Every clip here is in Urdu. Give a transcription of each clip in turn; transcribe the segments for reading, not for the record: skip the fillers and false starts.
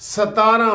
17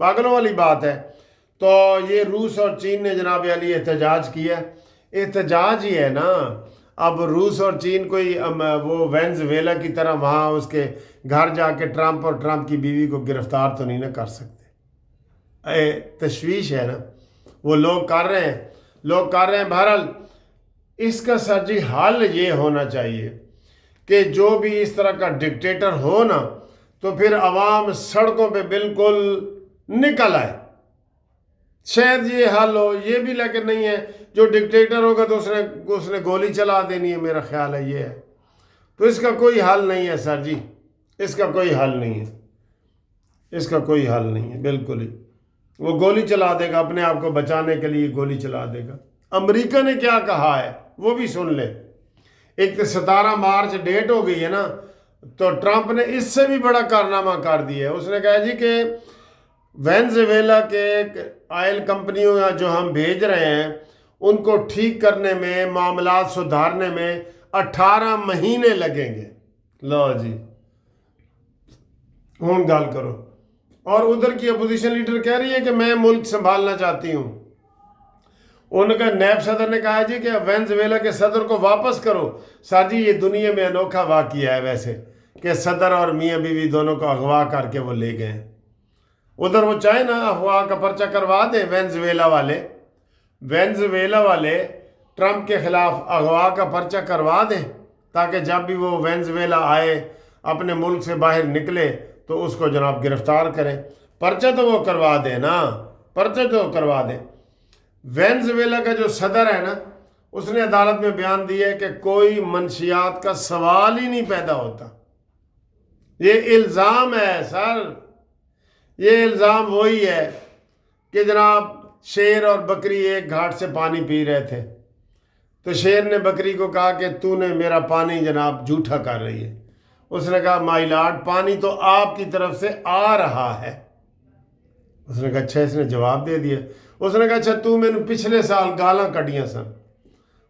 پاگلوں والی بات ہے۔ تو یہ روس اور چین نے جناب علی احتجاج کیا، احتجاج ہی ہے نا۔ اب روس اور چین کوئی وہ وینزویلا کی طرح وہاں اس کے گھر جا کے ٹرمپ اور ٹرمپ کی بیوی کو گرفتار تو نہیں نہ کر سکتے۔ تشویش ہے نا، وہ لوگ کر رہے ہیں۔ بہرحال اس کا سر جی حل یہ ہونا چاہیے کہ جو بھی اس طرح کا ڈکٹیٹر ہو نا تو پھر عوام سڑکوں پہ بالکل نکل آئے، شاید یہ حل ہو۔ یہ بھی لیکن نہیں ہے، جو ڈکٹیٹر ہوگا تو اس نے گولی چلا دینی ہے، میرا خیال ہے یہ ہے۔ تو اس کا کوئی حل نہیں ہے سر جی، اس کا کوئی حل نہیں ہے، بالکل ہی وہ گولی چلا دے گا، اپنے آپ کو بچانے کے لیے گولی چلا دے گا۔ امریکہ نے کیا کہا ہے وہ بھی سن لے۔ ایک 17 مارچ ڈیٹ ہو گئی ہے نا، تو ٹرمپ نے اس سے بھی بڑا کارنامہ کر دیا ہے۔ اس نے کہا جی کہ وینزویلا کے آئل کمپنیوں جو ہم بھیج رہے ہیں ان کو ٹھیک کرنے میں، معاملات سدھارنے میں 18 مہینے لگیں گے۔ لو جی ہوں گال کرو۔ اور ادھر کی اپوزیشن لیڈر کہہ رہی ہے کہ میں ملک سنبھالنا چاہتی ہوں۔ ان کا نیب صدر نے کہا جی کہ وینزویلا کے صدر کو واپس کرو۔ سر جی یہ دنیا میں انوکھا واقعہ ہے ویسے کہ صدر اور میاں بیوی دونوں کو اغوا کر کے وہ لے گئے۔ ادھر وہ چاہے نا اغوا کا پرچہ کروا دیں، وینزویلا والے ٹرمپ کے خلاف اغوا کا پرچہ کروا دیں تاکہ جب بھی وہ وینزویلا آئے اپنے ملک سے باہر نکلے تو اس کو جناب گرفتار کریں۔ پرچہ تو وہ کروا دیں نا، وینزویلا کا جو صدر ہے نا اس نے عدالت میں بیان دیا ہے کہ کوئی منشیات کا سوال ہی نہیں پیدا ہوتا۔ یہ الزام ہے سر، یہ الزام وہی ہے کہ جناب شیر اور بکری ایک گھاٹ سے پانی پی رہے تھے، تو شیر نے بکری کو کہا کہ تو نے میرا پانی جناب جھوٹا کر رہی ہے۔ اس نے کہا مائی لارڈ پانی تو آپ کی طرف سے آ رہا ہے۔ اس نے کہا اچھا، اس نے جواب دے دیا۔ اس نے کہا اچھا تو میں نے پچھلے سال گالاں کٹیاں سن۔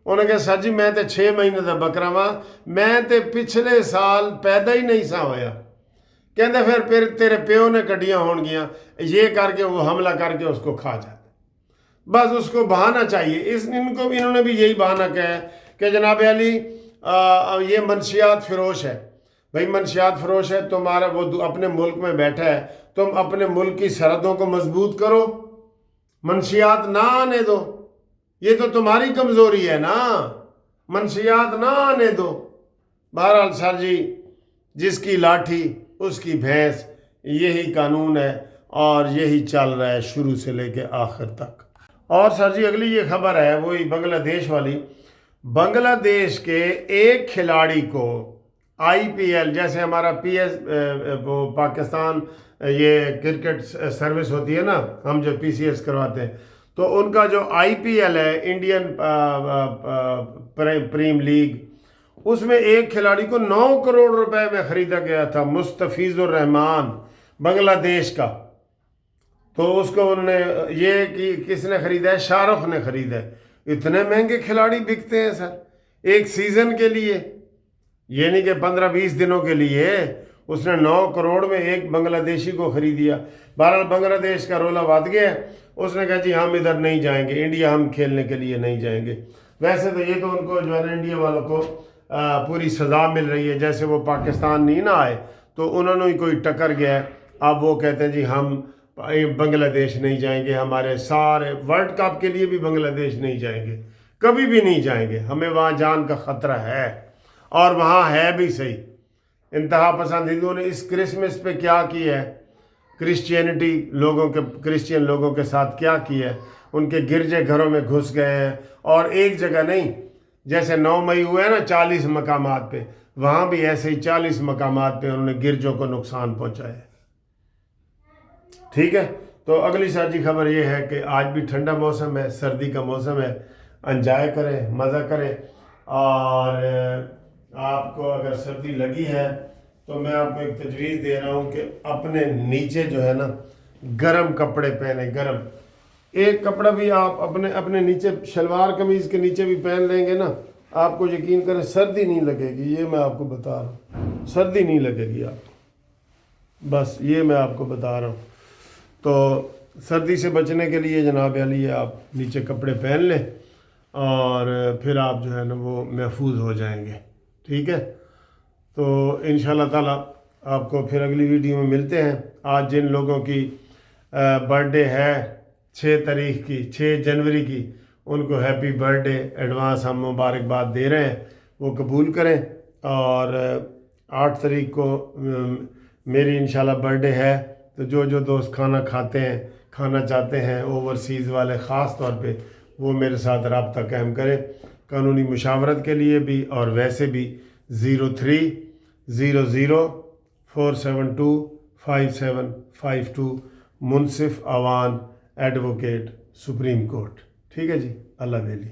انہوں نے کہا سر جی میں تے 6 مہینے دا بکرا ہاں، میں تے پچھلے سال پیدا ہی نہیں سا ہویا۔ کہندے پھر تیرے پیو نے کٹیاں ہون گیاں، یہ کر کے وہ حملہ کر کے اس کو کھا جاتا۔ بس اس کو بہانا چاہیے۔ انہوں نے بھی یہی بہانا کہا ہے کہ جناب علی یہ منشیات فروش ہے۔ بھائی منشیات فروش ہے، تمہارا وہ اپنے ملک میں بیٹھا ہے، تم اپنے ملک کی سرحدوں کو مضبوط کرو، منشیات نہ آنے دو۔ یہ تو تمہاری کمزوری ہے نا، منشیات نہ آنے دو۔ بہرحال سر جی جس کی لاٹھی اس کی بھینس، یہی قانون ہے اور یہی چل رہا ہے شروع سے لے کے آخر تک۔ اور سر جی اگلی یہ خبر ہے وہی بنگلہ دیش والی۔ بنگلہ دیش کے ایک کھلاڑی کو IPL جیسے ہمارا وہ پاکستان یہ کرکٹ سروس ہوتی ہے نا، ہم جو PCS کرواتے ہیں، تو ان کا جو IPL ہے انڈین پریم لیگ، اس میں ایک کھلاڑی کو 9 کروڑ روپے میں خریدا گیا تھا، مستفیض الرحمان بنگلہ دیش کا۔ تو اس کو انہوں نے یہ کس نے خریدا ہے؟ شاہ رخ نے خریدا ہے۔ اتنے مہنگے کھلاڑی بکتے ہیں سر ایک سیزن کے لیے، یہ نہیں کہ 15-20 دنوں کے لیے۔ اس نے 9 کروڑ میں ایک بنگلہ دیشی کو خریدیا۔ بہرحال بنگلہ دیش کا رولا بات گیا، اس نے کہا جی ہم ادھر نہیں جائیں گے، انڈیا ہم کھیلنے کے لیے نہیں جائیں گے۔ ویسے تو یہ تو ان کو جو ہے نا انڈیا والوں کو پوری سزا مل رہی ہے، جیسے وہ پاکستان نہیں نہ آئے تو انہوں نے کوئی ٹکر گیا ہے۔ اب وہ کہتے ہیں جی ہم بنگلہ دیش نہیں جائیں گے، ہمارے سارے ورلڈ کپ کے لیے بھی بنگلہ دیش نہیں جائیں گے، کبھی بھی نہیں جائیں گے، ہمیں وہاں جان کا خطرہ ہے، اور وہاں ہے بھی صحیح۔ انتہا پسندوں نے اس کرسمس پہ کیا کیا ہے، کرسچین لوگوں کے ساتھ کیا کیا ہے، ان کے گرجے گھروں میں گھس گئے ہیں، اور ایک جگہ نہیں، جیسے 9 مئی ہوئے نا 40 مقامات پہ، وہاں بھی ایسے ہی 40 مقامات پہ انہوں نے گرجوں کو نقصان پہنچایا ہے۔ ٹھیک ہے، تو اگلی سر جی خبر یہ ہے کہ آج بھی ٹھنڈا موسم ہے، سردی کا موسم ہے، انجوائے کریں، مزہ کریں۔ اور آپ کو اگر سردی لگی ہے تو میں آپ کو ایک تجویز دے رہا ہوں کہ اپنے نیچے جو ہے نا گرم کپڑے پہنیں، گرم ایک کپڑا بھی آپ اپنے نیچے شلوار قمیض کے نیچے بھی پہن لیں گے نا، آپ کو یقین کریں سردی نہیں لگے گی، یہ میں آپ کو بتا رہا ہوں، سردی نہیں لگے گی آپ کو، بس یہ میں آپ کو بتا رہا ہوں۔ تو سردی سے بچنے کے لیے جناب علی آپ نیچے کپڑے پہن لیں اور پھر آپ جو ہے نا وہ محفوظ ہو جائیں گے. ٹھیک ہے، تو انشاءاللہ تعالی آپ کو پھر اگلی ویڈیو میں ملتے ہیں. آج جن لوگوں کی برتھ ڈے ہے 6 تاریخ کی، 6 جنوری کی، ان کو ہیپی برتھ ڈے ایڈوانس ہم مبارکباد دے رہے ہیں، وہ قبول کریں. اور 8 تاریخ کو میری انشاءاللہ برتھ ڈے ہے، تو جو دوست کھانا کھاتے ہیں، کھانا چاہتے ہیں اوورسیز والے خاص طور پہ، وہ میرے ساتھ رابطہ قائم کریں قانونی مشاورت کے لیے بھی اور ویسے بھی. 030047255752 منصف اوان ایڈوکیٹ سپریم کورٹ. ٹھیک ہے جی، اللہ بیلی.